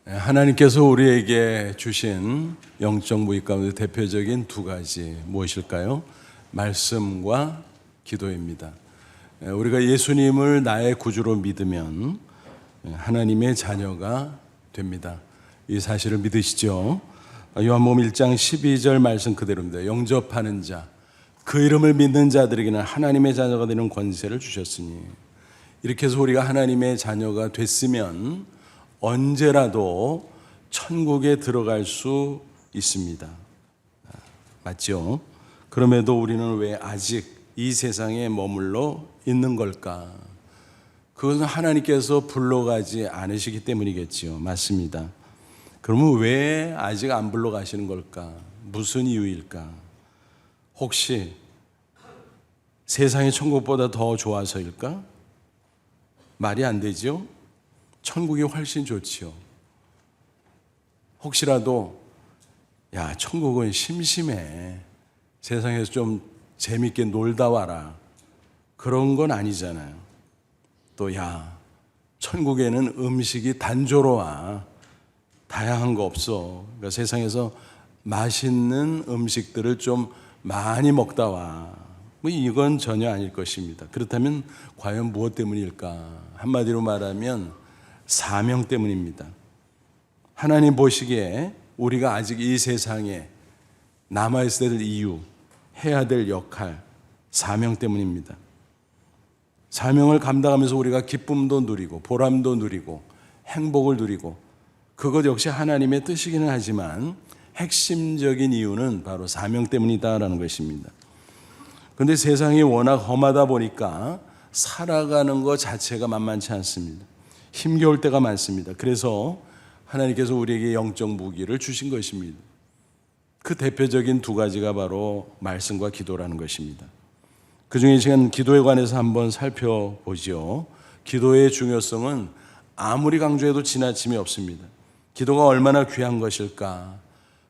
하나님께서 우리에게 주신 영적 무기 가운데 대표적인 두 가지 무엇일까요? 말씀과 기도입니다. 우리가 예수님을 나의 구주로 믿으면 하나님의 자녀가 됩니다. 이 사실을 믿으시죠? 요한복음 1장 12절 말씀 그대로입니다. 영접하는 자, 그 이름을 믿는 자들에게는 하나님의 자녀가 되는 권세를 주셨으니, 이렇게 해서 우리가 하나님의 자녀가 됐으면 언제라도 천국에 들어갈 수 있습니다. 맞죠? 그럼에도 우리는 왜 아직 이 세상에 머물러 있는 걸까? 그것은 하나님께서 불러가지 않으시기 때문이겠죠. 맞습니다. 그러면 왜 아직 안 불러가시는 걸까? 무슨 이유일까? 혹시 세상의 천국보다 더 좋아서일까? 말이 안 되죠? 천국이 훨씬 좋지요. 혹시라도 야, 천국은 심심해, 세상에서 좀 재밌게 놀다 와라, 그런 건 아니잖아요. 또 야, 천국에는 음식이 단조로워, 다양한 거 없어, 그러니까 세상에서 맛있는 음식들을 좀 많이 먹다 와, 뭐 이건 전혀 아닐 것입니다. 그렇다면 과연 무엇 때문일까? 한마디로 말하면 사명 때문입니다. 하나님 보시기에 우리가 아직 이 세상에 남아있어야 될 이유, 해야 될 역할, 사명 때문입니다. 사명을 감당하면서 우리가 기쁨도 누리고 보람도 누리고 행복을 누리고, 그것 역시 하나님의 뜻이기는 하지만 핵심적인 이유는 바로 사명 때문이다라는 것입니다. 그런데 세상이 워낙 험하다 보니까 살아가는 것 자체가 만만치 않습니다. 힘겨울 때가 많습니다. 그래서 하나님께서 우리에게 영적 무기를 주신 것입니다. 그 대표적인 두 가지가 바로 말씀과 기도라는 것입니다. 그 중에 시간 기도에 관해서 한번 살펴보죠. 기도의 중요성은 아무리 강조해도 지나침이 없습니다. 기도가 얼마나 귀한 것일까?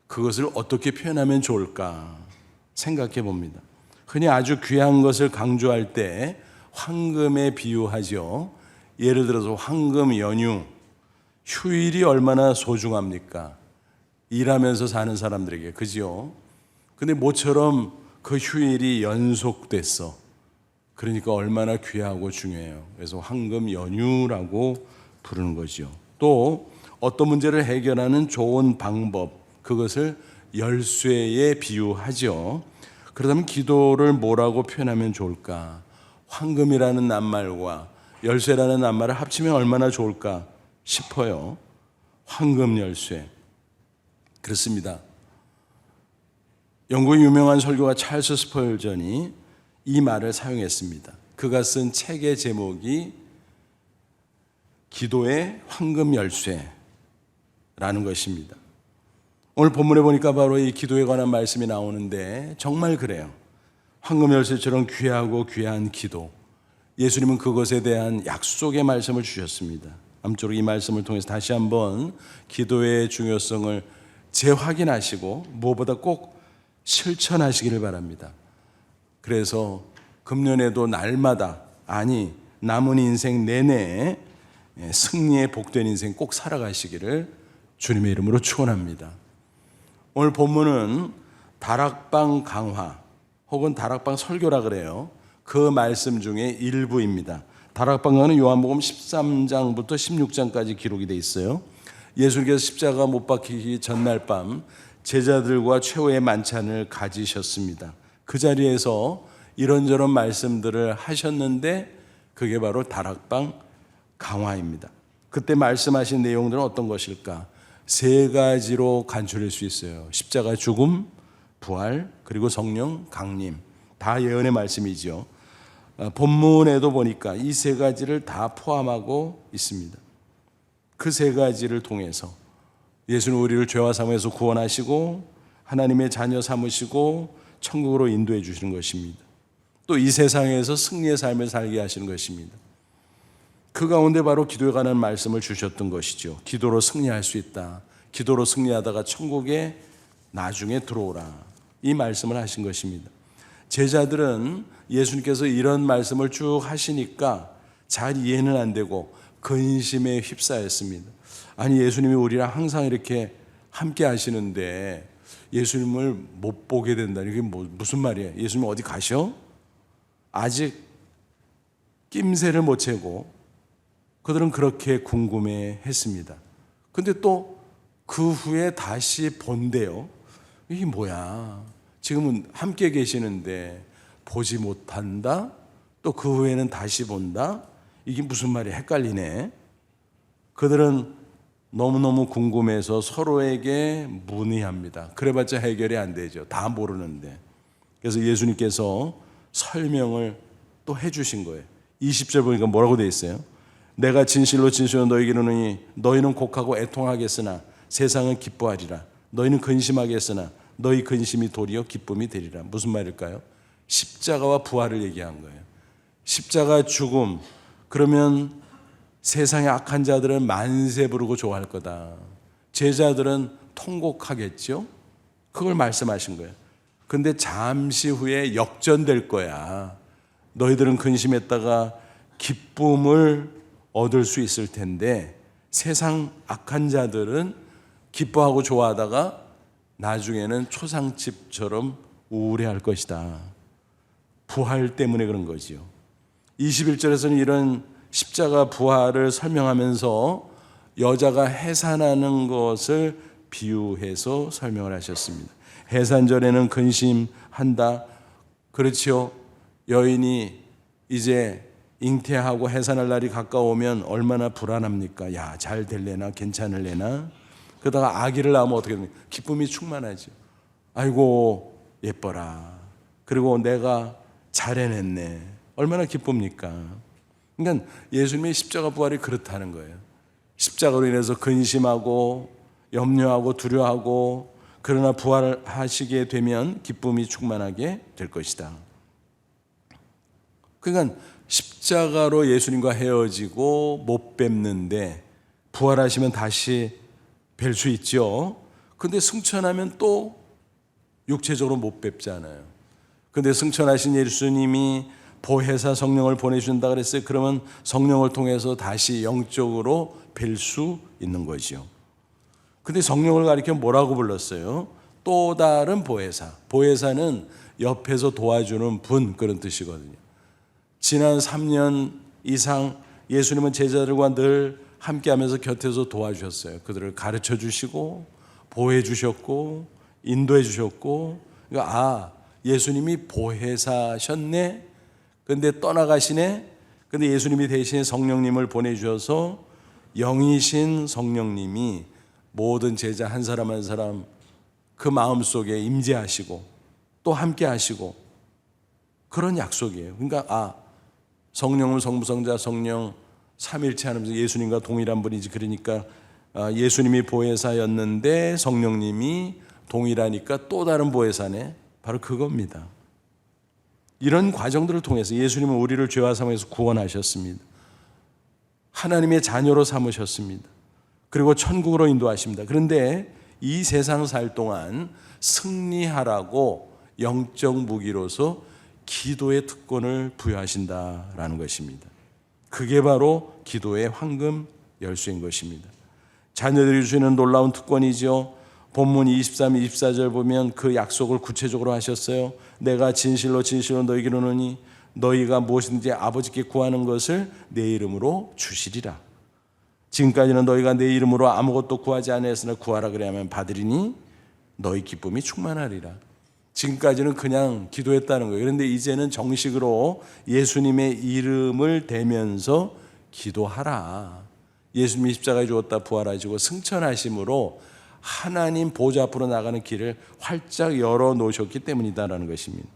그것을 어떻게 표현하면 좋을까? 생각해 봅니다. 흔히 아주 귀한 것을 강조할 때 황금에 비유하죠. 예를 들어서 황금 연휴, 휴일이 얼마나 소중합니까? 일하면서 사는 사람들에게, 그죠? 근데 모처럼 그 휴일이 연속됐어. 그러니까 얼마나 귀하고 중요해요. 그래서 황금 연휴라고 부르는 거죠. 또 어떤 문제를 해결하는 좋은 방법, 그것을 열쇠에 비유하죠. 그렇다면 기도를 뭐라고 표현하면 좋을까? 황금이라는 낱말과 열쇠라는 낱말을 합치면 얼마나 좋을까 싶어요. 황금 열쇠. 그렇습니다. 영국의 유명한 설교가 찰스 스펄전이 이 말을 사용했습니다. 그가 쓴 책의 제목이 기도의 황금 열쇠라는 것입니다. 오늘 본문에 보니까 바로 이 기도에 관한 말씀이 나오는데 정말 그래요. 황금 열쇠처럼 귀하고 귀한 기도, 예수님은 그것에 대한 약속의 말씀을 주셨습니다. 아무쪼록 이 말씀을 통해서 다시 한번 기도의 중요성을 재확인하시고 무엇보다 꼭 실천하시기를 바랍니다. 그래서 금년에도 날마다, 아니 남은 인생 내내 승리의 복된 인생 꼭 살아가시기를 주님의 이름으로 축원합니다. 오늘 본문은 다락방 강화 혹은 다락방 설교라 그래요. 그 말씀 중에 일부입니다. 다락방 강화는 요한복음 13장부터 16장까지 기록이 되어 있어요. 예수님께서 십자가 못 박히기 전날 밤 제자들과 최후의 만찬을 가지셨습니다. 그 자리에서 이런저런 말씀들을 하셨는데 그게 바로 다락방 강화입니다. 그때 말씀하신 내용들은 어떤 것일까? 세 가지로 간추릴 수 있어요. 십자가 죽음, 부활, 그리고 성령 강림. 다 예언의 말씀이죠. 본문에도 보니까 이 세 가지를 다 포함하고 있습니다. 그 세 가지를 통해서 예수는 우리를 죄와 사망에서 구원하시고 하나님의 자녀 삼으시고 천국으로 인도해 주시는 것입니다. 또 이 세상에서 승리의 삶을 살게 하시는 것입니다. 그 가운데 바로 기도에 관한 말씀을 주셨던 것이죠. 기도로 승리할 수 있다. 기도로 승리하다가 천국에 나중에 들어오라. 이 말씀을 하신 것입니다. 제자들은 예수님께서 이런 말씀을 쭉 하시니까 잘 이해는 안 되고 근심에 휩싸였습니다. 아니, 예수님이 우리랑 항상 이렇게 함께 하시는데 예수님을 못 보게 된다. 이게 무슨 말이에요? 예수님 어디 가셔? 아직 낌새를 못 채고 그들은 그렇게 궁금해 했습니다. 근데 또 그 후에 다시 본대요. 이게 뭐야? 지금은 함께 계시는데 보지 못한다? 또 그 후에는 다시 본다? 이게 무슨 말이야? 헷갈리네. 그들은 너무너무 궁금해서 서로에게 문의합니다. 그래봤자 해결이 안 되죠. 다 모르는데. 그래서 예수님께서 설명을 또 해주신 거예요. 20절 보니까 뭐라고 돼 있어요? 내가 진실로 진실로 너희에게 이르노니 너희는 곡하고 애통하겠으나 세상은 기뻐하리라. 너희는 근심하겠으나 너희 근심이 도리어 기쁨이 되리라. 무슨 말일까요? 십자가와 부활을 얘기한 거예요. 십자가 죽음, 그러면 세상의 악한 자들은 만세 부르고 좋아할 거다. 제자들은 통곡하겠죠. 그걸 말씀하신 거예요. 근데 잠시 후에 역전될 거야. 너희들은 근심했다가 기쁨을 얻을 수 있을 텐데 세상 악한 자들은 기뻐하고 좋아하다가 나중에는 초상집처럼 우울해할 것이다. 부활 때문에 그런 거지요. 21절에서는 이런 십자가 부활을 설명하면서 여자가 해산하는 것을 비유해서 설명을 하셨습니다. 해산절에는 근심한다. 그렇죠. 여인이 이제 잉태하고 해산할 날이 가까우면 얼마나 불안합니까? 야, 잘 될래나 괜찮을래나? 그러다가 아기를 낳으면 어떻게 됩니까? 기쁨이 충만하죠. 아이고 예뻐라. 그리고 내가 잘 해냈네. 얼마나 기쁩니까? 그러니까 예수님의 십자가 부활이 그렇다는 거예요. 십자가로 인해서 근심하고 염려하고 두려워하고 그러나 부활하시게 되면 기쁨이 충만하게 될 것이다. 그러니까 십자가로 예수님과 헤어지고 못 뵙는데 부활하시면 다시 뵐 수 있죠. 근데 승천하면 또 육체적으로 못 뵙잖아요. 근데 승천하신 예수님이 보혜사 성령을 보내주신다 그랬어요. 그러면 성령을 통해서 다시 영적으로 뵐 수 있는 거죠. 근데 성령을 가리켜 뭐라고 불렀어요? 또 다른 보혜사. 보혜사는 옆에서 도와주는 분, 그런 뜻이거든요. 지난 3년 이상 예수님은 제자들과 늘 함께하면서 곁에서 도와주셨어요. 그들을 가르쳐 주시고 보호해 주셨고 인도해 주셨고, 그러니까 예수님이 보혜사셨네. 근데 떠나가시네. 근데 예수님이 대신에 성령님을 보내주셔서 영이신 성령님이 모든 제자 한 사람 한 사람 그 마음속에 임재하시고 또 함께 하시고 그런 약속이에요. 그러니까 성령은 성부성자 성령 삼일체 하면서 예수님과 동일한 분이지. 그러니까 예수님이 보혜사였는데 성령님이 동일하니까 또 다른 보혜사네. 바로 그겁니다. 이런 과정들을 통해서 예수님은 우리를 죄와 사망에서 구원하셨습니다. 하나님의 자녀로 삼으셨습니다. 그리고 천국으로 인도하십니다. 그런데 이 세상 살 동안 승리하라고 영적 무기로서 기도의 특권을 부여하신다라는 것입니다. 그게 바로 기도의 황금 열쇠인 것입니다. 자녀들이 주시는 놀라운 특권이죠. 본문 23, 24절 보면 그 약속을 구체적으로 하셨어요. 내가 진실로 진실로 너희에게 이르노니 너희가 무엇이든지 아버지께 구하는 것을 내 이름으로 주시리라. 지금까지는 너희가 내 이름으로 아무것도 구하지 아니했으나 구하라 그래야만 받으리니 너희 기쁨이 충만하리라. 지금까지는 그냥 기도했다는 거예요. 그런데 이제는 정식으로 예수님의 이름을 대면서 기도하라. 예수님이 십자가에 죽었다 부활하시고 승천하심으로 하나님 보좌 앞으로 나가는 길을 활짝 열어놓으셨기 때문이다라는 것입니다.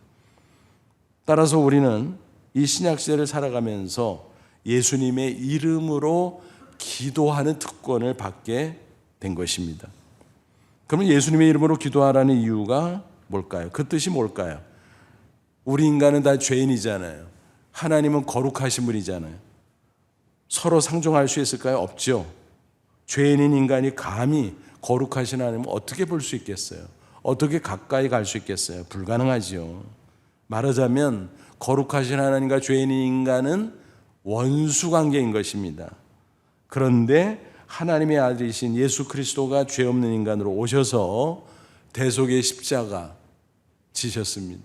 따라서 우리는 이 신약시대를 살아가면서 예수님의 이름으로 기도하는 특권을 받게 된 것입니다. 그러면 예수님의 이름으로 기도하라는 이유가 뭘까요? 그 뜻이 뭘까요? 우리 인간은 다 죄인이잖아요. 하나님은 거룩하신 분이잖아요. 서로 상종할 수 있을까요? 없죠. 죄인인 인간이 감히 거룩하신 하나님을 어떻게 볼 수 있겠어요? 어떻게 가까이 갈 수 있겠어요? 불가능하지요. 말하자면 거룩하신 하나님과 죄인인 인간은 원수 관계인 것입니다. 그런데 하나님의 아들이신 예수 그리스도가 죄 없는 인간으로 오셔서 대속의 십자가 지셨습니다.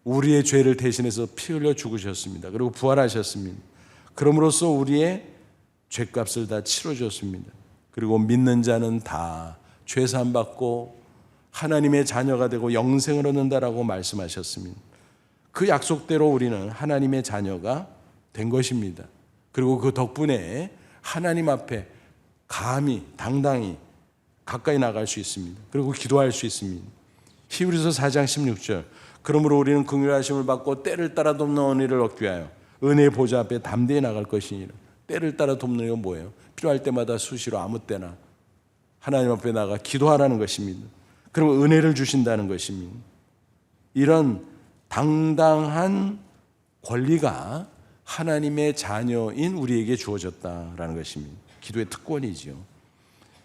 우리의 죄를 대신해서 피 흘려 죽으셨습니다. 그리고 부활하셨습니다. 그럼으로써 우리의 죄값을 다 치러줬습니다. 그리고 믿는 자는 다 죄사함 받고 하나님의 자녀가 되고 영생을 얻는다라고 말씀하셨습니다. 그 약속대로 우리는 하나님의 자녀가 된 것입니다. 그리고 그 덕분에 하나님 앞에 감히 당당히 가까이 나갈 수 있습니다. 그리고 기도할 수 있습니다. 히브리서 4장 16절 그러므로 우리는 긍휼하심을 받고 때를 따라 돕는 은혜를 얻기 위하여 은혜의 보좌 앞에 담대히 나갈 것이니라. 때를 따라 돕는 건 뭐예요? 필요할 때마다 수시로 아무 때나 하나님 앞에 나가 기도하라는 것입니다. 그러면 은혜를 주신다는 것입니다. 이런 당당한 권리가 하나님의 자녀인 우리에게 주어졌다라는 것입니다. 기도의 특권이지요.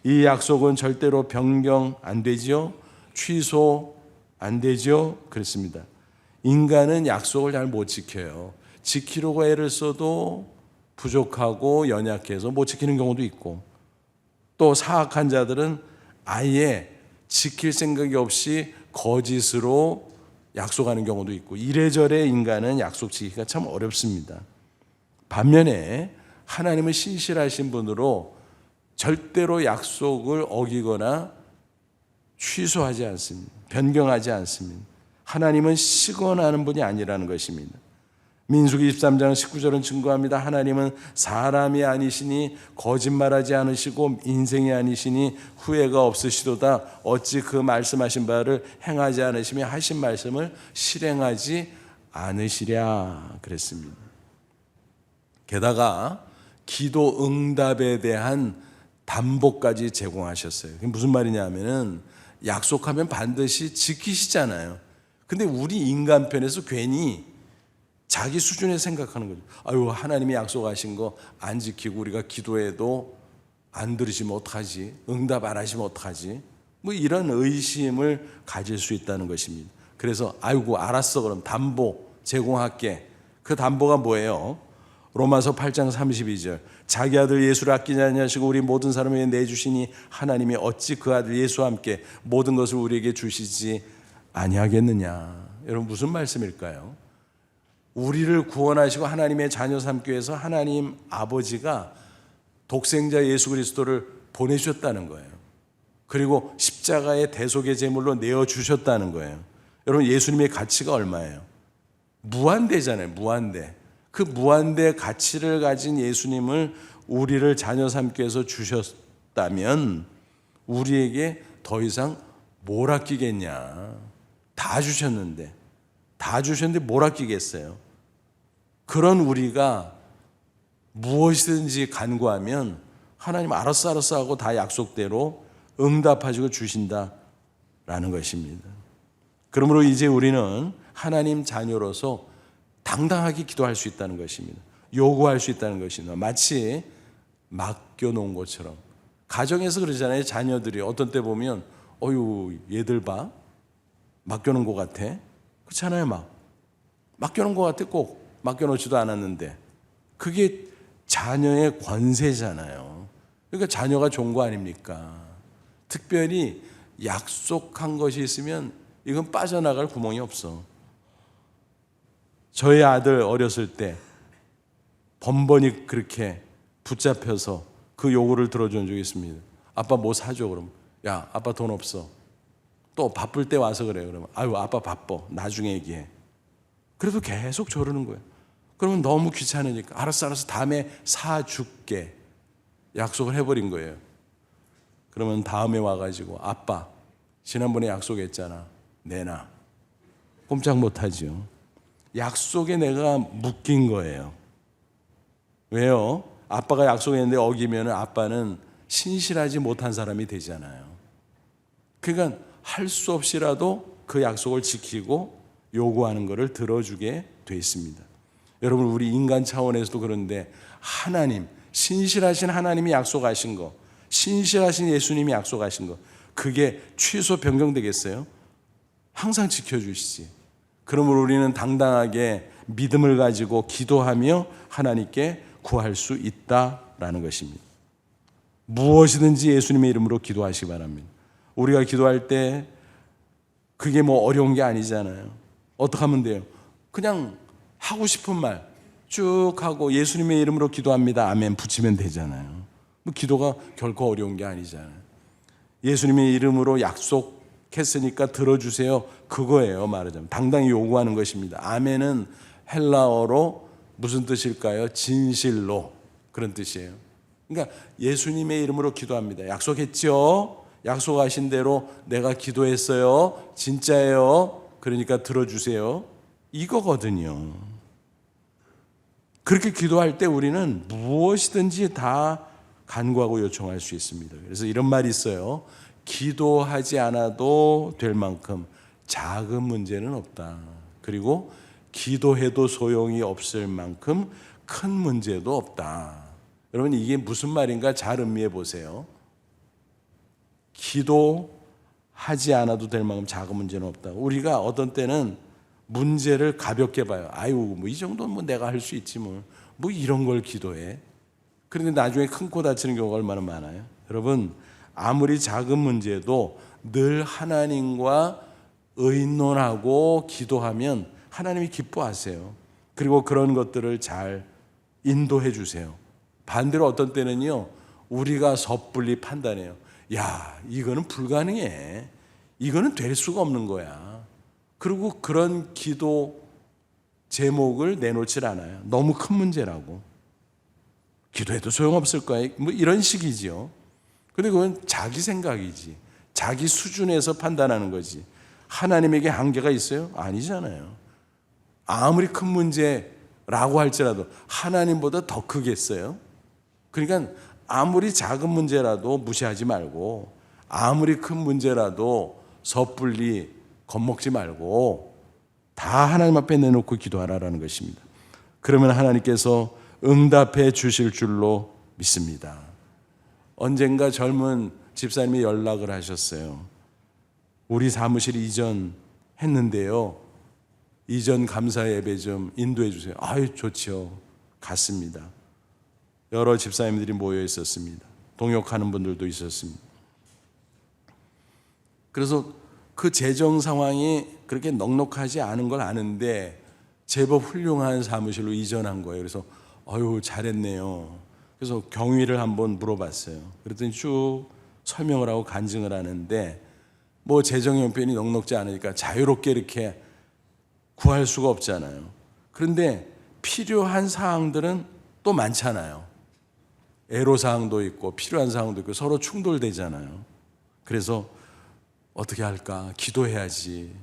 이 약속은 절대로 변경 안 되죠. 취소 안 되죠. 그렇습니다. 인간은 약속을 잘 못 지켜요. 지키려고 애를 써도 부족하고 연약해서 못 지키는 경우도 있고, 또 사악한 자들은 아예 지킬 생각이 없이 거짓으로 약속하는 경우도 있고, 이래저래 인간은 약속 지키기가 참 어렵습니다. 반면에 하나님은 신실하신 분으로 절대로 약속을 어기거나 취소하지 않습니다. 변경하지 않습니다. 하나님은 시건하는 분이 아니라는 것입니다. 민수기 23장 19절은 증거합니다. 하나님은 사람이 아니시니 거짓말하지 않으시고 인생이 아니시니 후회가 없으시도다. 어찌 그 말씀하신 바를 행하지 않으시며 하신 말씀을 실행하지 않으시랴 그랬습니다. 게다가 기도 응답에 대한 담보까지 제공하셨어요. 그게 무슨 말이냐면은 약속하면 반드시 지키시잖아요. 근데 우리 인간 편에서 괜히 자기 수준에 생각하는 거죠. 아유, 하나님이 약속하신 거 안 지키고 우리가 기도해도 안 들으시면 어떡하지? 응답 안 하시면 어떡하지? 뭐 이런 의심을 가질 수 있다는 것입니다. 그래서 아이고 알았어, 그럼 담보 제공할게. 그 담보가 뭐예요? 로마서 8장 32절 자기 아들 예수를 아끼지 아니하시고 우리 모든 사람을 위해 내주시니 하나님이 어찌 그 아들 예수와 함께 모든 것을 우리에게 주시지 아니하겠느냐. 여러분 무슨 말씀일까요? 우리를 구원하시고 하나님의 자녀 삼기 위해서 하나님 아버지가 독생자 예수 그리스도를 보내주셨다는 거예요. 그리고 십자가의 대속의 제물로 내어주셨다는 거예요. 여러분 예수님의 가치가 얼마예요? 무한대잖아요. 무한대. 그 무한대 가치를 가진 예수님을 우리를 자녀 삼기 위해서 주셨다면 우리에게 더 이상 뭘 아끼겠냐. 다 주셨는데 뭘 아끼겠어요. 그런 우리가 무엇이든지 간구하면 하나님 알았어 하고 다 약속대로 응답하시고 주신다라는 것입니다. 그러므로 이제 우리는 하나님 자녀로서 당당하게 기도할 수 있다는 것입니다. 요구할 수 있다는 것입니다. 마치 맡겨놓은 것처럼. 가정에서 그러잖아요. 자녀들이 어떤 때 보면 어휴 얘들 봐. 맡겨놓은 것 같아. 그렇잖아요. 맡겨놓은 것 같아. 꼭 맡겨놓지도 않았는데. 그게 자녀의 권세잖아요. 그러니까 자녀가 좋은 거 아닙니까? 특별히 약속한 것이 있으면 이건 빠져나갈 구멍이 없어. 저희 아들 어렸을 때 번번이 그렇게 붙잡혀서 그 요구를 들어준 적이 있습니다. 아빠 뭐 사줘? 그럼 야 아빠 돈 없어. 또 바쁠 때 와서 그래요. 그러면 아유 아빠 바빠. 나중에 얘기해. 그래도 계속 저러는 거예요. 그러면 너무 귀찮으니까 알았어 다음에 사줄게. 약속을 해버린 거예요. 그러면 다음에 와가지고 아빠 지난번에 약속했잖아. 내놔. 꼼짝 못하죠. 약속에 내가 묶인 거예요. 왜요? 아빠가 약속했는데 어기면 아빠는 신실하지 못한 사람이 되잖아요. 그러니까 할 수 없이라도 그 약속을 지키고 요구하는 것을 들어주게 돼 있습니다. 여러분 우리 인간 차원에서도 그런데 하나님, 신실하신 하나님이 약속하신 거, 신실하신 예수님이 약속하신 거 그게 취소 변경되겠어요? 항상 지켜주시지. 그러므로 우리는 당당하게 믿음을 가지고 기도하며 하나님께 구할 수 있다라는 것입니다. 무엇이든지 예수님의 이름으로 기도하시기 바랍니다. 우리가 기도할 때 그게 뭐 어려운 게 아니잖아요. 어떻게 하면 돼요? 그냥 하고 싶은 말 쭉 하고 예수님의 이름으로 기도합니다. 아멘 붙이면 되잖아요. 뭐 기도가 결코 어려운 게 아니잖아요. 예수님의 이름으로 약속했으니까 들어주세요. 그거예요. 말하자면 당당히 요구하는 것입니다. 아멘은 헬라어로 무슨 뜻일까요? 진실로, 그런 뜻이에요. 그러니까 예수님의 이름으로 기도합니다. 약속했죠? 약속하신 대로 내가 기도했어요. 진짜예요. 그러니까 들어주세요. 이거거든요. 그렇게 기도할 때 우리는 무엇이든지 다 간구하고 요청할 수 있습니다. 그래서 이런 말이 있어요. 기도하지 않아도 될 만큼 작은 문제는 없다. 그리고 기도해도 소용이 없을 만큼 큰 문제도 없다. 여러분, 이게 무슨 말인가 잘 음미해 보세요. 기도하지 않아도 될 만큼 작은 문제는 없다. 우리가 어떤 때는 문제를 가볍게 봐요. 아유, 뭐 이 정도는 뭐 내가 할 수 있지 뭐 이런 걸 기도해. 그런데 나중에 큰 코 다치는 경우가 얼마나 많아요. 여러분, 아무리 작은 문제도 늘 하나님과 의논하고 기도하면 하나님이 기뻐하세요. 그리고 그런 것들을 잘 인도해 주세요. 반대로 어떤 때는요, 우리가 섣불리 판단해요. 야, 이거는 불가능해. 이거는 될 수가 없는 거야. 그리고 그런 기도 제목을 내놓질 않아요. 너무 큰 문제라고. 기도해도 소용없을 거야. 뭐 이런 식이지요. 근데 그건 자기 생각이지. 자기 수준에서 판단하는 거지. 하나님에게 한계가 있어요? 아니잖아요. 아무리 큰 문제라고 할지라도 하나님보다 더 크겠어요? 그러니까 아무리 작은 문제라도 무시하지 말고, 아무리 큰 문제라도 섣불리 겁먹지 말고 다 하나님 앞에 내놓고 기도하라는 것입니다. 그러면 하나님께서 응답해 주실 줄로 믿습니다. 언젠가 젊은 집사님이 연락을 하셨어요. 우리 사무실 이전했는데요, 이전 감사 예배 좀 인도해 주세요. 아유, 좋지요. 갔습니다. 여러 집사님들이 모여 있었습니다. 동역하는 분들도 있었습니다. 그래서 그 재정 상황이 그렇게 넉넉하지 않은 걸 아는데 제법 훌륭한 사무실로 이전한 거예요. 그래서 아유, 잘했네요. 그래서 경위를 한번 물어봤어요. 그랬더니 쭉 설명을 하고 간증을 하는데, 뭐 재정 형편이 넉넉지 않으니까 자유롭게 이렇게 구할 수가 없잖아요. 그런데 필요한 사항들은 또 많잖아요. 애로사항도 있고 필요한 사항도 있고 서로 충돌되잖아요. 그래서 어떻게 할까? 기도해야지.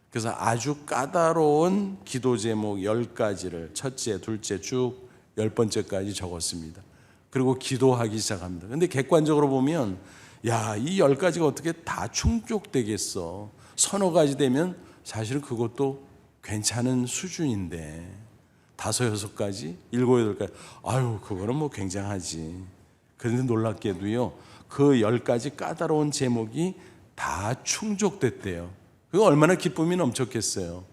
그래서 아주 까다로운 기도 제목 10가지를 첫째, 둘째 쭉 10번째까지 적었습니다. 그리고 기도하기 시작합니다. 근데 객관적으로 보면 야, 이 10가지가 어떻게 다 충족되겠어? 서너 가지 되면 사실은 그것도 괜찮은 수준인데 5, 6가지, 7, 8가지, 아유, 그거는 뭐 굉장하지. 그런데 놀랍게도요, 그 10가지 까다로운 제목이 다 충족됐대요. 그거 얼마나 기쁨이 넘쳤겠어요.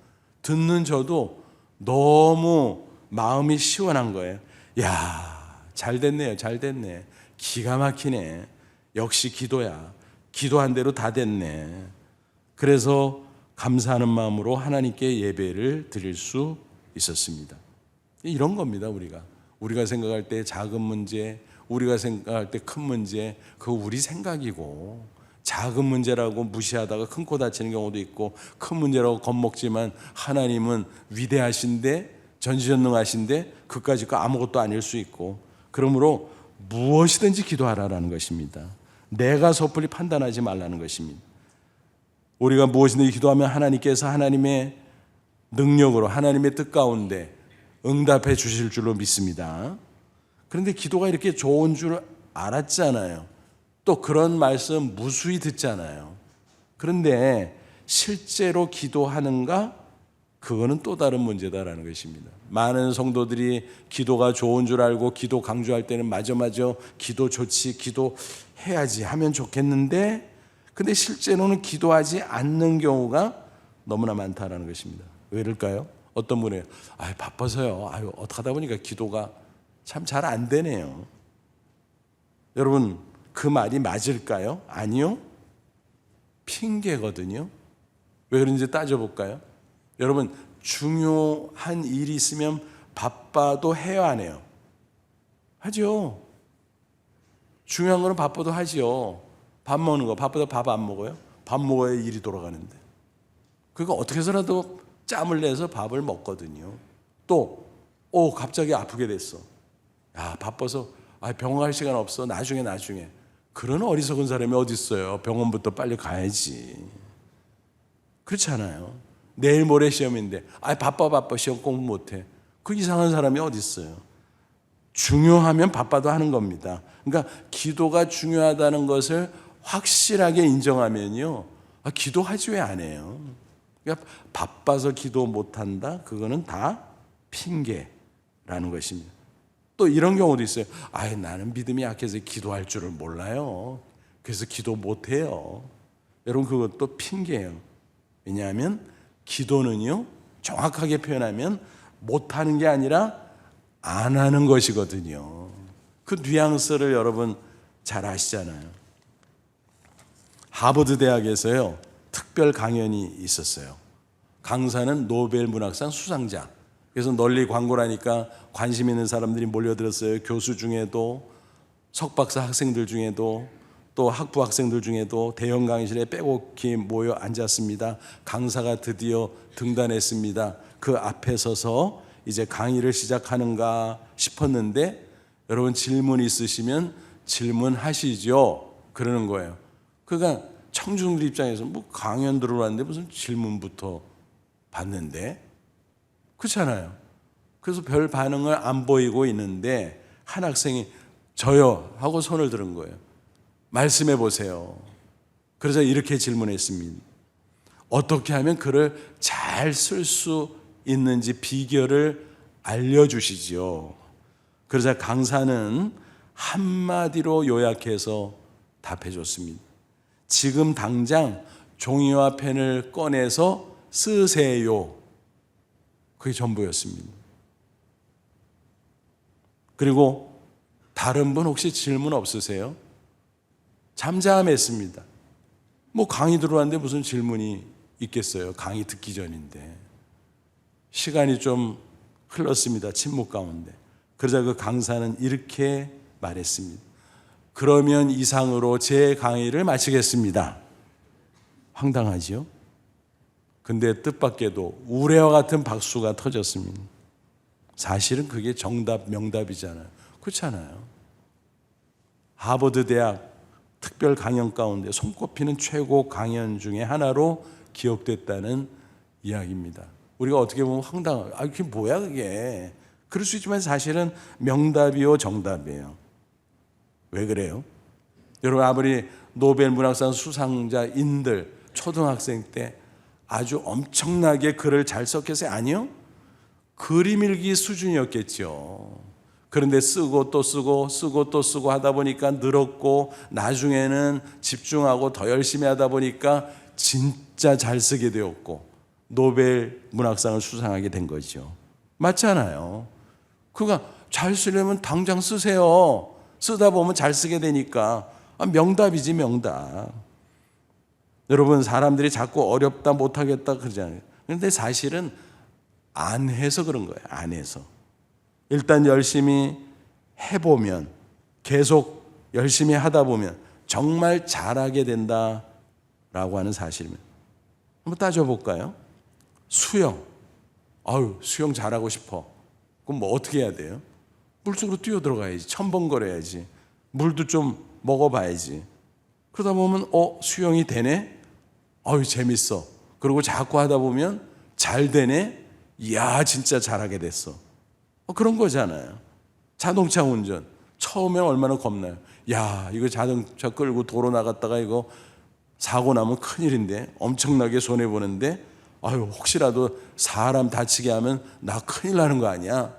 듣는 저도 너무 마음이 시원한 거예요. 야, 잘 됐네요. 잘 됐네. 기가 막히네. 역시 기도야. 기도한 대로 다 됐네. 그래서 감사하는 마음으로 하나님께 예배를 드릴 수 있었습니다. 이런 겁니다. 우리가 생각할 때 작은 문제, 우리가 생각할 때 큰 문제, 그거 우리 생각이고, 작은 문제라고 무시하다가 큰 코 다치는 경우도 있고, 큰 문제라고 겁먹지만 하나님은 위대하신데, 전지전능하신데 그까짓 거 아무것도 아닐 수 있고, 그러므로 무엇이든지 기도하라는 것입니다. 내가 섣불리 판단하지 말라는 것입니다. 우리가 무엇이든지 기도하면 하나님께서 하나님의 능력으로 하나님의 뜻 가운데 응답해 주실 줄로 믿습니다. 그런데 기도가 이렇게 좋은 줄 알았잖아요. 또 그런 말씀 무수히 듣잖아요. 그런데 실제로 기도하는가? 그거는 또 다른 문제다라는 것입니다. 많은 성도들이 기도가 좋은 줄 알고 기도 강조할 때는 맞아 기도 좋지, 기도해야지 하면 좋겠는데, 근데 실제로는 기도하지 않는 경우가 너무나 많다라는 것입니다. 왜 그럴까요? 어떤 분이 바빠서요. 어떻게 하다 보니까 기도가 참 잘 안 되네요. 여러분, 그 말이 맞을까요? 아니요. 핑계거든요. 왜 그런지 따져볼까요? 여러분, 중요한 일이 있으면 바빠도 해요, 안 해요? 하죠. 중요한 거는 바빠도 하지요. 밥 먹는 거 바빠도 밥 안 먹어요? 밥 먹어야 일이 돌아가는데. 그러니까 어떻게 해서라도 짬을 내서 밥을 먹거든요. 또 갑자기 아프게 됐어. 야, 바빠서 병원 갈 시간 없어. 나중에. 그런 어리석은 사람이 어디 있어요? 병원부터 빨리 가야지. 그렇지 않아요? 내일 모레 시험인데 바빠 시험 공부 못해. 그 이상한 사람이 어디 있어요? 중요하면 바빠도 하는 겁니다. 그러니까 기도가 중요하다는 것을 확실하게 인정하면요, 기도하지 왜 안 해요? 그러니까 바빠서 기도 못한다? 그거는 다 핑계라는 것입니다. 또 이런 경우도 있어요. 나는 믿음이 약해서 기도할 줄을 몰라요. 그래서 기도 못해요. 여러분, 그것도 핑계예요. 왜냐하면 기도는요, 정확하게 표현하면 못하는 게 아니라 안 하는 것이거든요. 그 뉘앙스를 여러분 잘 아시잖아요. 하버드 대학에서요, 특별 강연이 있었어요. 강사는 노벨 문학상 수상자. 그래서 널리 광고를 하니까 관심 있는 사람들이 몰려들었어요. 교수 중에도, 석박사 학생들 중에도, 또 학부 학생들 중에도 대형 강의실에 빼곡히 모여 앉았습니다. 강사가 드디어 등단했습니다. 그 앞에 서서 이제 강의를 시작하는가 싶었는데, 여러분 질문 있으시면 질문하시죠. 그러는 거예요. 그러니까 청중들 입장에서 강연 들어왔는데 무슨 질문부터 받는데? 그렇잖아요. 그래서 별 반응을 안 보이고 있는데 한 학생이 저요 하고 손을 들은 거예요. 말씀해 보세요. 그래서 이렇게 질문했습니다. 어떻게 하면 글을 잘 쓸 수 있는지 비결을 알려주시지요. 그러자 강사는 한마디로 요약해서 답해 줬습니다. 지금 당장 종이와 펜을 꺼내서 쓰세요. 그게 전부였습니다. 그리고 다른 분 혹시 질문 없으세요? 잠잠했습니다. 강의 들어왔는데 무슨 질문이 있겠어요? 강의 듣기 전인데. 시간이 좀 흘렀습니다. 침묵 가운데. 그러자 그 강사는 이렇게 말했습니다. 그러면 이상으로 제 강의를 마치겠습니다. 황당하지요? 근데 뜻밖에도 우레와 같은 박수가 터졌습니다. 사실은 그게 정답, 명답이잖아요. 그렇잖아요. 하버드 대학 특별 강연 가운데 손꼽히는 최고 강연 중에 하나로 기억됐다는 이야기입니다. 우리가 어떻게 보면 황당해요. 그게 뭐야 그게. 그럴 수 있지만 사실은 명답이요 정답이에요. 왜 그래요? 여러분, 아무리 노벨 문학상 수상자인들 초등학생 때 아주 엄청나게 글을 잘 썼겠어요? 아니요. 그림 일기 수준이었겠죠. 그런데 쓰고 또 쓰고 쓰고 또 쓰고 하다 보니까 늘었고, 나중에는 집중하고 더 열심히 하다 보니까 진짜 잘 쓰게 되었고 노벨 문학상을 수상하게 된 거죠. 맞잖아요. 그러니까 잘 쓰려면 당장 쓰세요. 쓰다 보면 잘 쓰게 되니까. 명답이지 명답. 여러분, 사람들이 자꾸 어렵다 못하겠다 그러잖아요. 그런데 사실은 안 해서 그런 거예요. 안 해서. 일단 열심히 해보면, 계속 열심히 하다 보면 정말 잘하게 된다라고 하는 사실입니다. 한번 따져볼까요? 수영. 수영 잘하고 싶어. 그럼 어떻게 해야 돼요? 물속으로 뛰어들어가야지. 첨벙거려야지. 물도 좀 먹어봐야지. 그러다 보면 수영이 되네? 재밌어. 그리고 자꾸 하다 보면 잘 되네? 이야, 진짜 잘하게 됐어. 그런 거잖아요. 자동차 운전. 처음엔 얼마나 겁나요. 야, 이거 자동차 끌고 도로 나갔다가 이거 사고 나면 큰일인데, 엄청나게 손해보는데, 혹시라도 사람 다치게 하면 나 큰일 나는 거 아니야.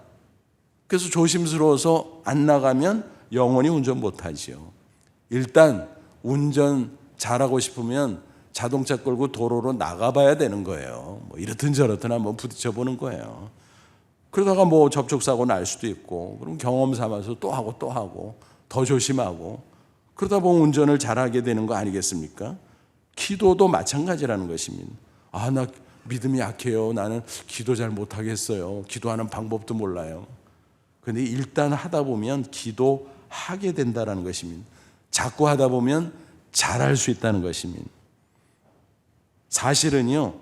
그래서 조심스러워서 안 나가면 영원히 운전 못하지요. 일단 운전 잘하고 싶으면 자동차 끌고 도로로 나가봐야 되는 거예요. 이렇든 저렇든 한번 부딪혀보는 거예요. 그러다가 접촉사고 날 수도 있고, 그럼 경험 삼아서 또 하고 또 하고 더 조심하고, 그러다 보면 운전을 잘하게 되는 거 아니겠습니까? 기도도 마찬가지라는 것입니다. 나 믿음이 약해요. 나는 기도 잘 못하겠어요. 기도하는 방법도 몰라요. 근데 일단 하다 보면 기도하게 된다는 것입니다. 자꾸 하다 보면 잘할 수 있다는 것입니다. 사실은요,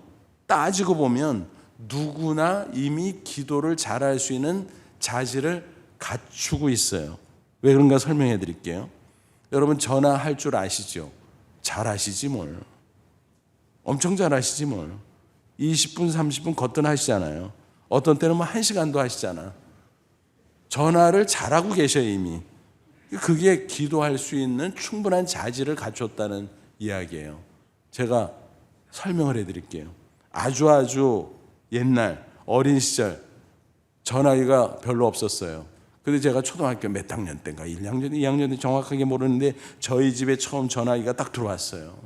따지고 보면 누구나 이미 기도를 잘할 수 있는 자질을 갖추고 있어요. 왜 그런가 설명해 드릴게요. 여러분 전화할 줄 아시죠? 잘하시지 뭘. 엄청 잘하시지 뭘. 20분 30분 거뜬하시잖아요. 어떤 때는 뭐 1시간도 하시잖아. 전화를 잘하고 계셔요 이미. 그게 기도할 수 있는 충분한 자질을 갖췄다는 이야기예요. 제가 설명을 해드릴게요. 아주 옛날 어린 시절 전화기가 별로 없었어요. 근데 제가 초등학교 몇 학년 때인가 1학년, 2학년 정확하게 모르는데 저희 집에 처음 전화기가 딱 들어왔어요.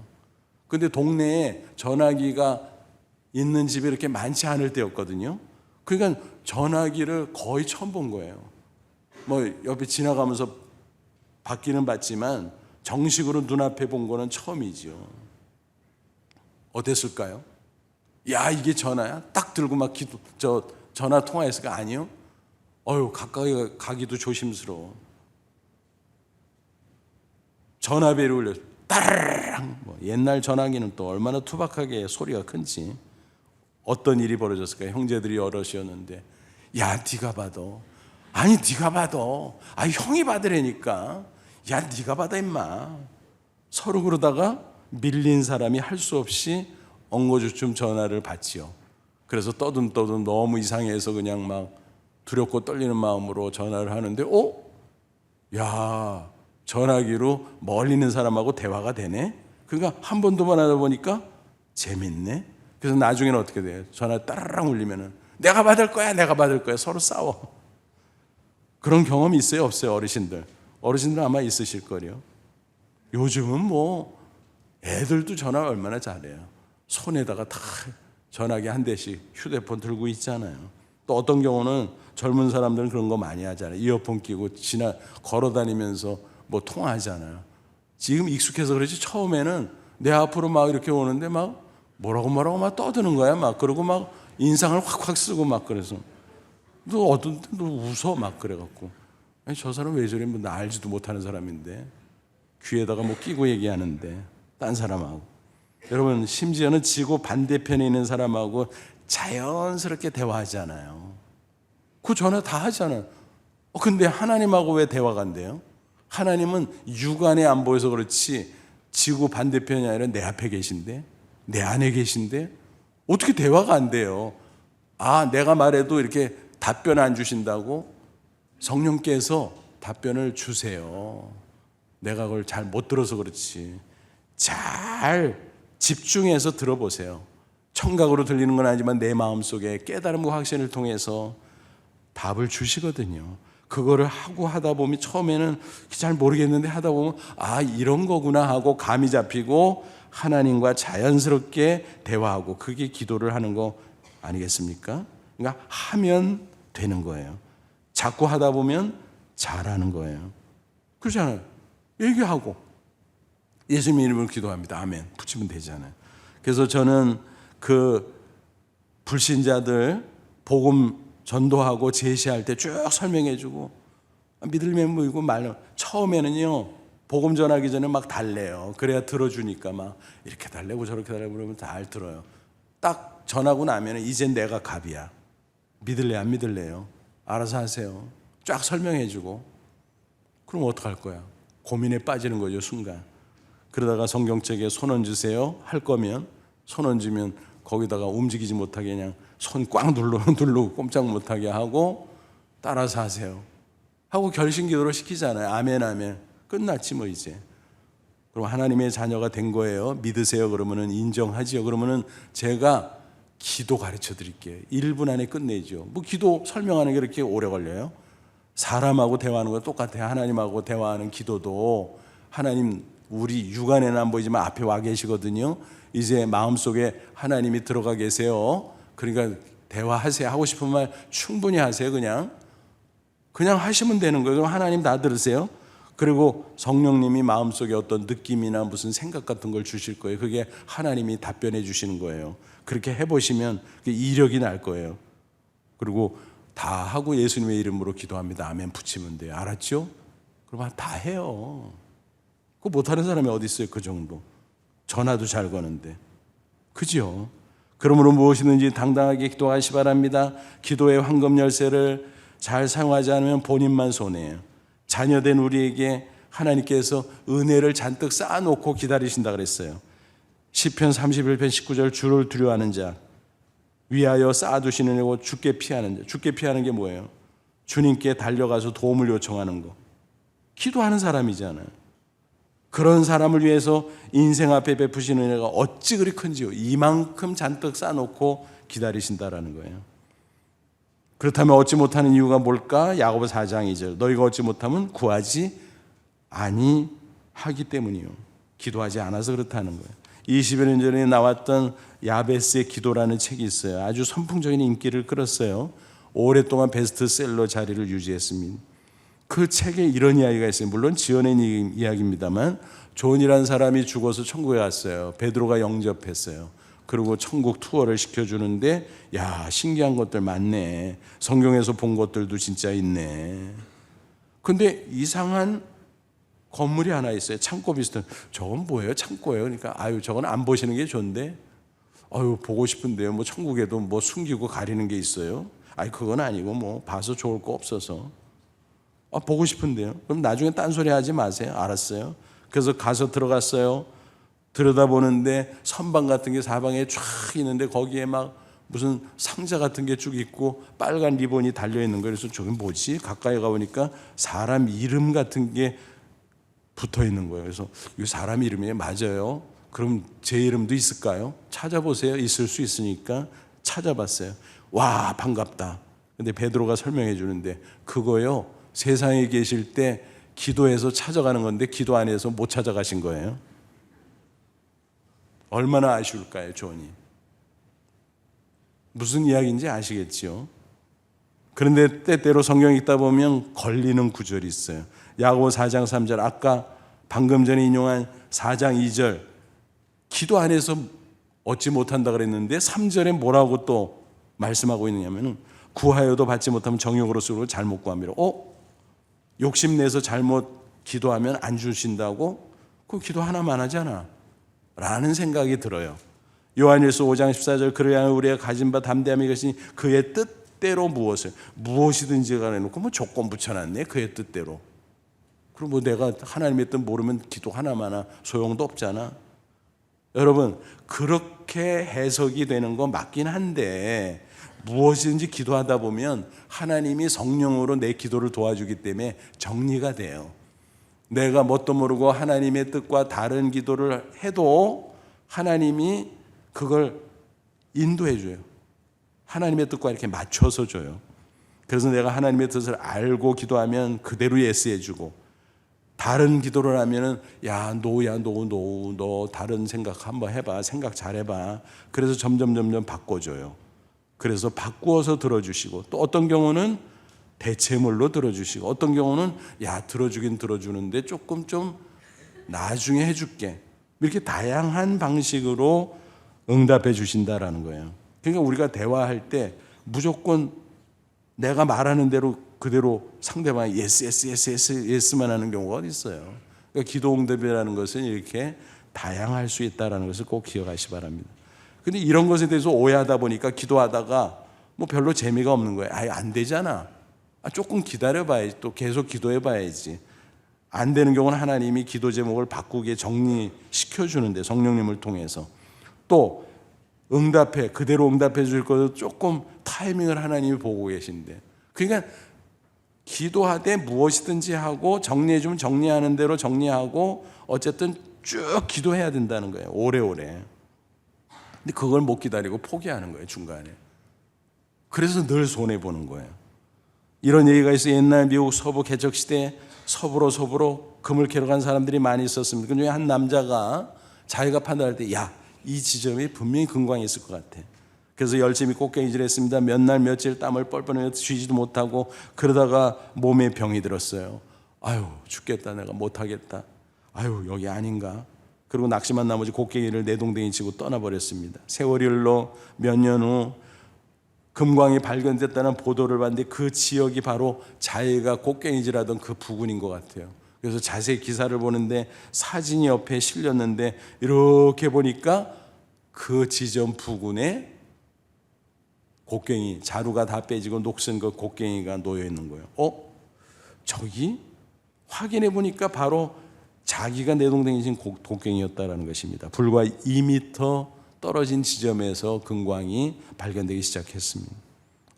근데 동네에 전화기가 있는 집이 이렇게 많지 않을 때였거든요. 그러니까 전화기를 거의 처음 본 거예요. 뭐 옆에 지나가면서 받기는 받지만 정식으로 눈앞에 본 거는 처음이죠. 어땠을까요? 야, 이게 전화야? 딱 들고 막 전화 통화했을까? 아니요. 가까이 가기도 조심스러워. 전화벨이 울려. 따르릉. 옛날 전화기는 또 얼마나 투박하게 소리가 큰지. 어떤 일이 벌어졌을까요? 형제들이 여럿이었는데, 야, 네가 봐도. 아니, 네가 봐도. 형이 받으라니까. 야, 네가 받아 임마. 서로 그러다가 밀린 사람이 할 수 없이 엉거주춤 전화를 받지요. 그래서 떠듬 너무 이상해서 그냥 막 두렵고 떨리는 마음으로 전화를 하는데, 야, 전화기로 멀리 있는 사람하고 대화가 되네? 그러니까 한 번 두 번 하다 보니까 재밌네? 그래서 나중에는 어떻게 돼요? 전화 따라랑 울리면은 내가 받을 거야. 서로 싸워. 그런 경험이 있어요? 없어요? 어르신들 아마 있으실 거예요. 요즘은 뭐 애들도 전화 얼마나 잘해요. 손에다가 다 전화기 한 대씩 휴대폰 들고 있잖아요. 또 어떤 경우는 젊은 사람들은 그런 거 많이 하잖아요. 이어폰 끼고 걸어 다니면서 뭐 통화하잖아요. 지금 익숙해서 그렇지 처음에는 내 앞으로 막 이렇게 오는데 막 뭐라고 막 떠드는 거야. 막 그러고 막 인상을 확 쓰고 막 그래서 너 어떤 때 너 웃어 막 그래갖고 저 사람 왜 저래? 뭐 나 알지도 못하는 사람인데 귀에다가 뭐 끼고 얘기하는데 딴 사람하고. 여러분 심지어는 지구 반대편에 있는 사람하고 자연스럽게 대화하잖아요. 그 전화 다 하잖아요. 근데 하나님하고 왜 대화가 안 돼요? 하나님은 육안에 안 보여서 그렇지 지구 반대편이 아니라 내 앞에 계신데, 내 안에 계신데 어떻게 대화가 안 돼요? 내가 말해도 이렇게 답변 안 주신다고? 성령께서 답변을 주세요. 내가 그걸 잘 못 들어서 그렇지. 잘 집중해서 들어보세요. 청각으로 들리는 건 아니지만 내 마음속에 깨달음과 확신을 통해서 답을 주시거든요. 그거를 하다 보면 처음에는 잘 모르겠는데 하다 보면 이런 거구나 하고 감이 잡히고 하나님과 자연스럽게 대화하고 그게 기도를 하는 거 아니겠습니까? 그러니까 하면 되는 거예요. 자꾸 하다 보면 잘하는 거예요. 그렇잖아요. 얘기하고 예수님 이름으로 기도합니다. 아멘. 붙이면 되잖아요. 그래서 저는 그 불신자들 복음 전도하고 제시할 때 쭉 설명해주고 믿음에 모이고 처음에는요 복음 전하기 전에 막 달래요. 그래야 들어주니까 막 이렇게 달래고 저렇게 달래고 그러면 잘 들어요. 딱 전하고 나면 이제 내가 갑이야. 믿을래 안 믿을래요? 알아서 하세요. 쫙 설명해주고 그럼 어떡할 거야? 고민에 빠지는 거죠 순간. 그러다가 성경책에 손 얹으세요 할 거면 손 얹으면 거기다가 움직이지 못하게 그냥 손 꽉 누르고 꼼짝 못하게 하고 따라서 하세요 하고 결심기도를 시키잖아요. 아멘 끝났지 뭐 이제. 그럼 하나님의 자녀가 된 거예요. 믿으세요 그러면은 인정하지요. 그러면은 제가 기도 가르쳐 드릴게요. 1분 안에 끝내죠. 뭐 기도 설명하는 게 그렇게 오래 걸려요? 사람하고 대화하는 거 똑같아요. 하나님하고 대화하는 기도도 하나님 우리 육안에는 안 보이지만 앞에 와 계시거든요. 이제 마음속에 하나님이 들어가 계세요. 그러니까 대화하세요. 하고 싶은 말 충분히 하세요. 그냥 하시면 되는 거예요. 그럼 하나님 다 들으세요. 그리고 성령님이 마음속에 어떤 느낌이나 무슨 생각 같은 걸 주실 거예요. 그게 하나님이 답변해 주시는 거예요. 그렇게 해보시면 이력이 날 거예요. 그리고 다 하고 예수님의 이름으로 기도합니다. 아멘 붙이면 돼요. 알았죠? 그러면 다 해요. 그거 못하는 사람이 어디 있어요? 그 정도. 전화도 잘 거는데. 그죠? 그러므로 무엇이든지 당당하게 기도하시 바랍니다. 기도의 황금 열쇠를 잘 사용하지 않으면 본인만 손해예요. 자녀된 우리에게 하나님께서 은혜를 잔뜩 쌓아놓고 기다리신다 그랬어요. 시편 31편 19절 주를 두려워하는 자 위하여 쌓아두시느냐고 주께 피하는 자. 주께 피하는 게 뭐예요? 주님께 달려가서 도움을 요청하는 거. 기도하는 사람이잖아요. 그런 사람을 위해서 인생 앞에 베푸시는 은혜가 어찌 그리 큰지요. 이만큼 잔뜩 쌓아놓고 기다리신다라는 거예요. 그렇다면 얻지 못하는 이유가 뭘까? 야고보 4장 2절 너희가 얻지 못하면 구하지 아니하기 때문이요. 기도하지 않아서 그렇다는 거예요. 20여 년 전에 나왔던 야베스의 기도라는 책이 있어요. 아주 선풍적인 인기를 끌었어요. 오랫동안 베스트셀러 자리를 유지했습니다. 그 책에 이런 이야기가 있어요. 물론 지어낸 이야기입니다만 존이라는 사람이 죽어서 천국에 갔어요. 베드로가 영접했어요. 그리고 천국 투어를 시켜주는데 야 신기한 것들 많네. 성경에서 본 것들도 진짜 있네. 근데 이상한 건물이 하나 있어요. 창고 비슷한. 저건 뭐예요? 창고예요. 그러니까 아유 저건 안 보시는 게 좋은데 아유 보고 싶은데요. 뭐 천국에도 뭐 숨기고 가리는 게 있어요. 아니 그건 아니고 뭐 봐서 좋을 거 없어서 보고 싶은데요. 그럼 나중에 딴소리 하지 마세요. 알았어요. 그래서 가서 들어갔어요. 들여다보는데 선방 같은 게 사방에 쫙 있는데 거기에 막 무슨 상자 같은 게 쭉 있고 빨간 리본이 달려있는 거예요. 그래서 저게 뭐지? 가까이 가보니까 사람 이름 같은 게 붙어있는 거예요. 그래서 이 사람 이름이 맞아요. 그럼 제 이름도 있을까요? 찾아보세요. 있을 수 있으니까 찾아봤어요. 와 반갑다. 근데 베드로가 설명해 주는데 그거요. 세상에 계실 때 기도해서 찾아가는 건데 기도 안 해서 못 찾아가신 거예요. 얼마나 아쉬울까요, 존이? 무슨 이야기인지 아시겠죠? 그런데 때때로 성경 읽다 보면 걸리는 구절이 있어요. 야고보 4장 3절 아까 방금 전에 인용한 4장 2절 기도 안 해서 얻지 못한다 그랬는데 3절에 뭐라고 또 말씀하고 있느냐면 구하여도 받지 못하면 정욕으로 쓰고 잘못 구합니다. 욕심내서 잘못 기도하면 안 주신다고? 그 기도 하나만 하잖아 라는 생각이 들어요. 요한일서 5장 14절 그러야 우리가 가진 바 담대함이 것이니 그의 뜻대로 무엇이든지 간에 놓고 뭐 조건 붙여놨네. 그의 뜻대로. 그럼 뭐 내가 하나님의 뜻 모르면 기도 하나만 소용도 없잖아. 여러분 그렇게 해석이 되는 거 맞긴 한데 무엇이든지 기도하다 보면 하나님이 성령으로 내 기도를 도와주기 때문에 정리가 돼요. 내가 뭣도 모르고 하나님의 뜻과 다른 기도를 해도 하나님이 그걸 인도해 줘요. 하나님의 뜻과 이렇게 맞춰서 줘요. 그래서 내가 하나님의 뜻을 알고 기도하면 그대로 예스해 주고 다른 기도를 하면은 너 다른 생각 한번 해봐. 생각 잘해봐. 그래서 점점 바꿔줘요. 그래서 바꾸어서 들어주시고 또 어떤 경우는 대체물로 들어주시고 어떤 경우는 들어주긴 들어주는데 조금 좀 나중에 해줄게. 이렇게 다양한 방식으로 응답해 주신다라는 거예요. 그러니까 우리가 대화할 때 무조건 내가 말하는 대로 그대로 상대방이 예스만 하는 경우가 어디 있어요. 그러니까 기도 응답이라는 것은 이렇게 다양할 수 있다는 것을 꼭 기억하시 바랍니다. 근데 이런 것에 대해서 오해하다 보니까 기도하다가 뭐 별로 재미가 없는 거예요. 안 되잖아. 조금 기다려봐야지. 또 계속 기도해봐야지. 안 되는 경우는 하나님이 기도 제목을 바꾸게 정리시켜주는데 성령님을 통해서 또 그대로 응답해 줄 것도 조금 타이밍을 하나님이 보고 계신데 그러니까 기도하되 무엇이든지 하고 정리해주면 정리하는 대로 정리하고 어쨌든 쭉 기도해야 된다는 거예요. 오래오래. 근데 그걸 못 기다리고 포기하는 거예요. 중간에. 그래서 늘 손해보는 거예요. 이런 얘기가 있어요. 옛날 미국 서부 개척시대에 서부로 금을 캐러 간 사람들이 많이 있었습니다. 그 중에 한 남자가 자기가 판단할 때 이 지점이 분명히 금광이 있을 것 같아. 그래서 열심히 꽃게이질 했습니다. 몇 날 며칠 땀을 뻘뻘 흘려 쉬지도 못하고 그러다가 몸에 병이 들었어요. 아유 죽겠다, 내가 못하겠다, 아유 여기 아닌가. 그리고 낙심한 나머지 곡괭이를 내동댕이 치고 떠나버렸습니다. 세월이 흘러 몇 년 후 금광이 발견됐다는 보도를 봤는데 그 지역이 바로 자기가 곡괭이질하던 그 부근인 것 같아요. 그래서 자세히 기사를 보는데 사진이 옆에 실렸는데 이렇게 보니까 그 지점 부근에 곡괭이, 자루가 다 빼지고 녹슨 그 곡괭이가 놓여 있는 거예요. 저기 확인해 보니까 바로 자기가 내동댕이 친 곡괭이였다라는 것입니다. 불과 2m 떨어진 지점에서 금광이 발견되기 시작했습니다.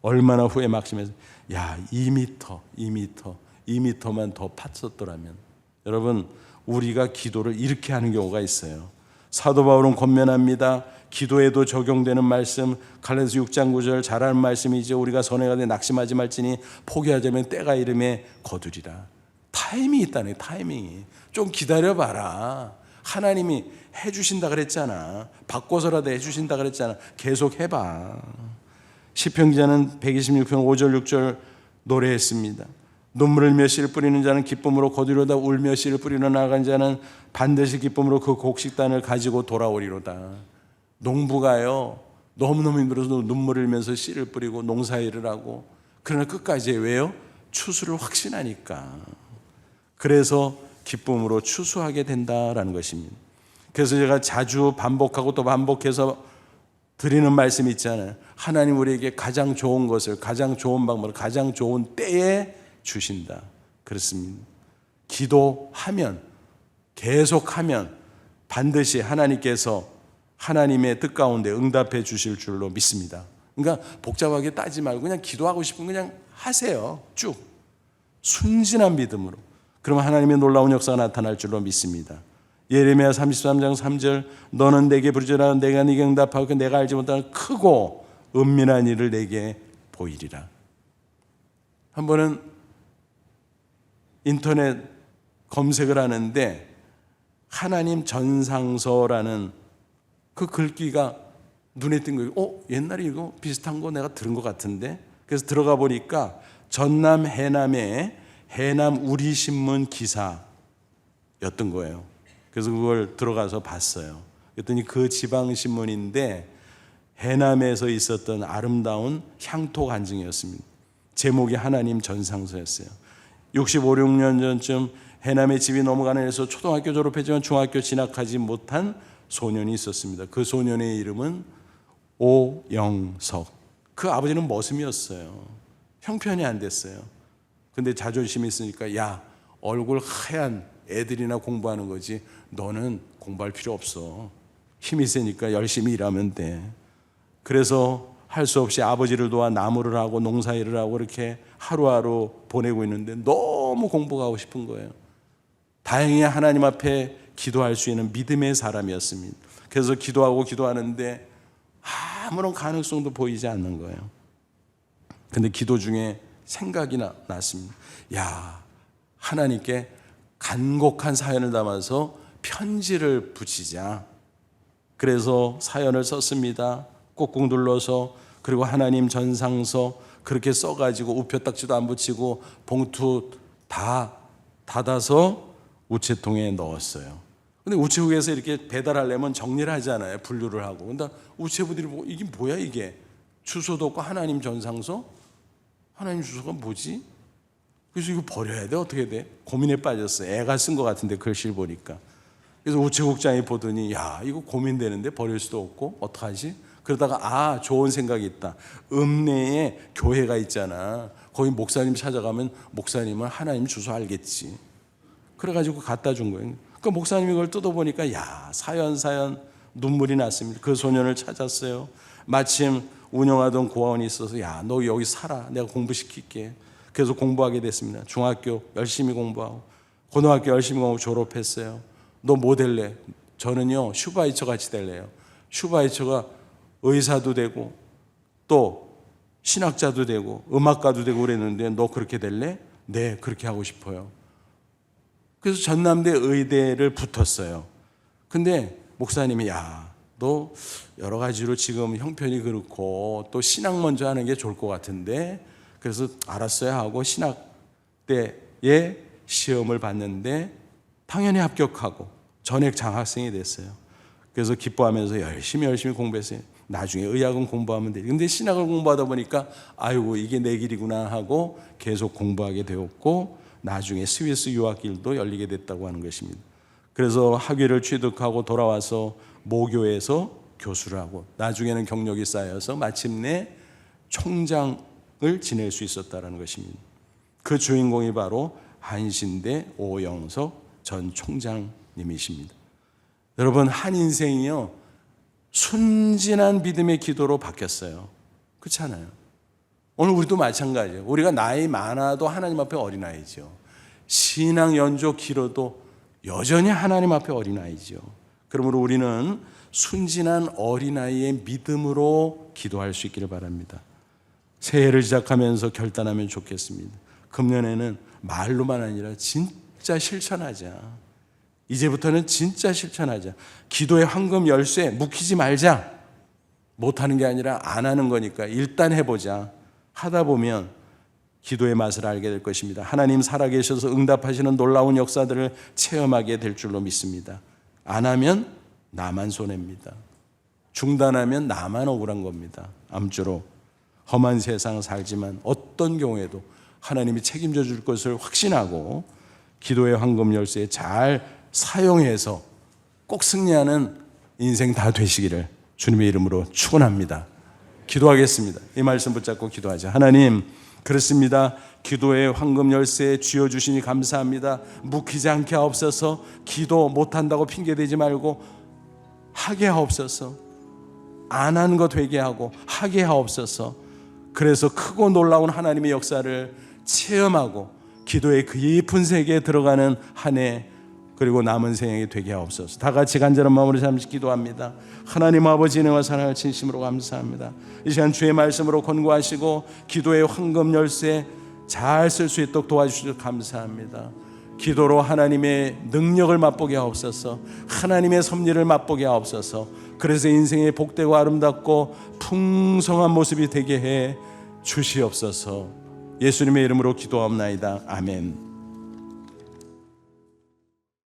얼마나 후에 막심해서 2m만 더 팠었더라면. 여러분, 우리가 기도를 이렇게 하는 경우가 있어요. 사도 바울은 권면합니다. 기도에도 적용되는 말씀, 갈라디아서 6장 9절 잘 아는 말씀이죠. 우리가 선행하되 낙심하지 말지니 포기하자면 때가 이름에 거두리라. 타이밍이 있다네. 타이밍이. 좀 기다려봐라. 하나님이 해주신다 그랬잖아. 바꿔서라도 해주신다 그랬잖아. 계속 해봐. 시편 기자는 126편 5절 6절 노래했습니다. 눈물을 몇 씨를 뿌리는 자는 기쁨으로 거두리로다. 울 몇 씨를 뿌리러 나간 자는 반드시 기쁨으로 그 곡식단을 가지고 돌아오리로다. 농부가요, 너무너무 힘들어서 눈물을 흘리면서 씨를 뿌리고 농사일을 하고, 그러나 끝까지 왜요? 추수를 확신하니까. 그래서 기쁨으로 추수하게 된다라는 것입니다. 그래서 제가 자주 반복하고 또 반복해서 드리는 말씀이 있잖아요. 하나님 우리에게 가장 좋은 것을, 가장 좋은 방법을, 가장 좋은 때에 주신다. 그렇습니다. 기도하면, 계속하면 반드시 하나님께서 하나님의 뜻 가운데 응답해 주실 줄로 믿습니다. 그러니까 복잡하게 따지지 말고 그냥 기도하고 싶으면 그냥 하세요. 쭉 순진한 믿음으로. 그러면 하나님의 놀라운 역사가 나타날 줄로 믿습니다. 예레미야 33장 3절 너는 내게 부르짖으라 내가 네게 응답하고 내가 알지 못하는 크고 은밀한 일을 내게 보이리라. 한 번은 인터넷 검색을 하는데 하나님 전상서라는 그 글귀가 눈에 띈 거예요. 옛날에 이거 비슷한 거 내가 들은 것 같은데. 그래서 들어가 보니까 전남 해남의 해남 우리신문 기사였던 거예요. 그래서 그걸 들어가서 봤어요. 그랬더니 그 지방신문인데 해남에서 있었던 아름다운 향토 간증이었습니다. 제목이 하나님 전상서였어요. 65, 6년 전쯤 해남의 집이 넘어가는 데서 초등학교 졸업했지만 중학교 진학하지 못한 소년이 있었습니다. 그 소년의 이름은 오영석. 그 아버지는 머슴이었어요. 형편이 안 됐어요. 근데 자존심이 있으니까 야, 얼굴 하얀 애들이나 공부하는 거지 너는 공부할 필요 없어. 힘이 세니까 열심히 일하면 돼. 그래서 할 수 없이 아버지를 도와 나무를 하고 농사일을 하고 이렇게 하루하루 보내고 있는데 너무 공부가 하고 싶은 거예요. 다행히 하나님 앞에 기도할 수 있는 믿음의 사람이었습니다. 그래서 기도하는데 아무런 가능성도 보이지 않는 거예요. 근데 기도 중에 생각이 났습니다. 야, 하나님께 간곡한 사연을 담아서 편지를 붙이자. 그래서 사연을 썼습니다. 꾹꾹 눌러서. 그리고 하나님 전상서 그렇게 써가지고 우표딱지도 안 붙이고 봉투 다 닫아서 우체통에 넣었어요. 근데 우체국에서 이렇게 배달하려면 정리를 하잖아요. 분류를 하고. 근데 우체부들이 보고 이게 뭐야 이게. 주소도 없고 하나님 전상서? 하나님 주소가 뭐지? 그래서 이거 버려야 돼? 어떻게 돼? 고민에 빠졌어요. 애가 쓴 것 같은데 글씨를 보니까. 그래서 우체국장이 보더니 야, 이거 고민되는데 버릴 수도 없고 어떡하지? 그러다가 좋은 생각이 있다. 읍내에 교회가 있잖아. 거기 목사님 찾아가면 목사님은 하나님 주소 알겠지. 그래가지고 갖다 준 거예요. 그 목사님이 그걸 뜯어보니까 야, 사연 눈물이 났습니다. 그 소년을 찾았어요. 마침 운영하던 고아원이 있어서 야, 너 여기 살아. 내가 공부시킬게. 그래서 공부하게 됐습니다. 중학교 열심히 공부하고 고등학교 열심히 공부하고 졸업했어요. 너 뭐 될래? 저는요 슈바이처 같이 될래요. 슈바이처가 의사도 되고 또 신학자도 되고 음악가도 되고 그랬는데 너 그렇게 될래? 네, 그렇게 하고 싶어요. 그래서 전남대 의대를 붙었어요. 근데 목사님이 야, 너 여러 가지로 지금 형편이 그렇고 또 신학 먼저 하는 게 좋을 것 같은데. 그래서 알았어요 하고 신학대에 시험을 봤는데 당연히 합격하고 전액 장학생이 됐어요. 그래서 기뻐하면서 열심히 공부했어요. 나중에 의학은 공부하면 돼. 근데 신학을 공부하다 보니까 아이고 이게 내 길이구나 하고 계속 공부하게 되었고 나중에 스위스 유학길도 열리게 됐다고 하는 것입니다. 그래서 학위를 취득하고 돌아와서 모교에서 교수를 하고 나중에는 경력이 쌓여서 마침내 총장을 지낼 수 있었다는 것입니다. 그 주인공이 바로 한신대 오영석 전 총장님이십니다. 여러분, 한 인생이요 순진한 믿음의 기도로 바뀌었어요. 그렇지 않아요? 오늘 우리도 마찬가지예요. 우리가 나이 많아도 하나님 앞에 어린아이죠. 신앙 연조 길어도 여전히 하나님 앞에 어린아이죠. 그러므로 우리는 순진한 어린아이의 믿음으로 기도할 수 있기를 바랍니다. 새해를 시작하면서 결단하면 좋겠습니다. 금년에는 말로만 아니라 진짜 실천하자. 이제부터는 진짜 실천하자. 기도의 황금 열쇠 묵히지 말자. 못하는 게 아니라 안 하는 거니까 일단 해보자. 하다 보면 기도의 맛을 알게 될 것입니다. 하나님 살아계셔서 응답하시는 놀라운 역사들을 체험하게 될 줄로 믿습니다. 안 하면 나만 손해입니다. 중단하면 나만 억울한 겁니다. 암주로 험한 세상 살지만 어떤 경우에도 하나님이 책임져 줄 것을 확신하고 기도의 황금 열쇠 잘 사용해서 꼭 승리하는 인생 다 되시기를 주님의 이름으로 축원합니다. 기도하겠습니다. 이 말씀 붙잡고 기도하자. 하나님, 그렇습니다. 기도의 황금 열쇠에 쥐어주시니 감사합니다. 묵히지 않게 하옵소서. 기도 못한다고 핑계대지 말고 하게 하옵소서. 안 한 거 되게 하고 하게 하옵소서. 그래서 크고 놀라운 하나님의 역사를 체험하고 기도의 깊은 세계에 들어가는 한 해 그리고 남은 생에 되게 하옵소서. 다 같이 간절한 마음으로 잠시 기도합니다. 하나님 아버지 은혜와 사랑을 진심으로 감사합니다. 이 시간 주의 말씀으로 권고하시고 기도의 황금 열쇠 잘 쓸 수 있도록 도와주셔서 감사합니다. 기도로 하나님의 능력을 맛보게 하옵소서. 하나님의 섭리를 맛보게 하옵소서. 그래서 인생의 복되고 아름답고 풍성한 모습이 되게 해 주시옵소서. 예수님의 이름으로 기도하옵나이다. 아멘.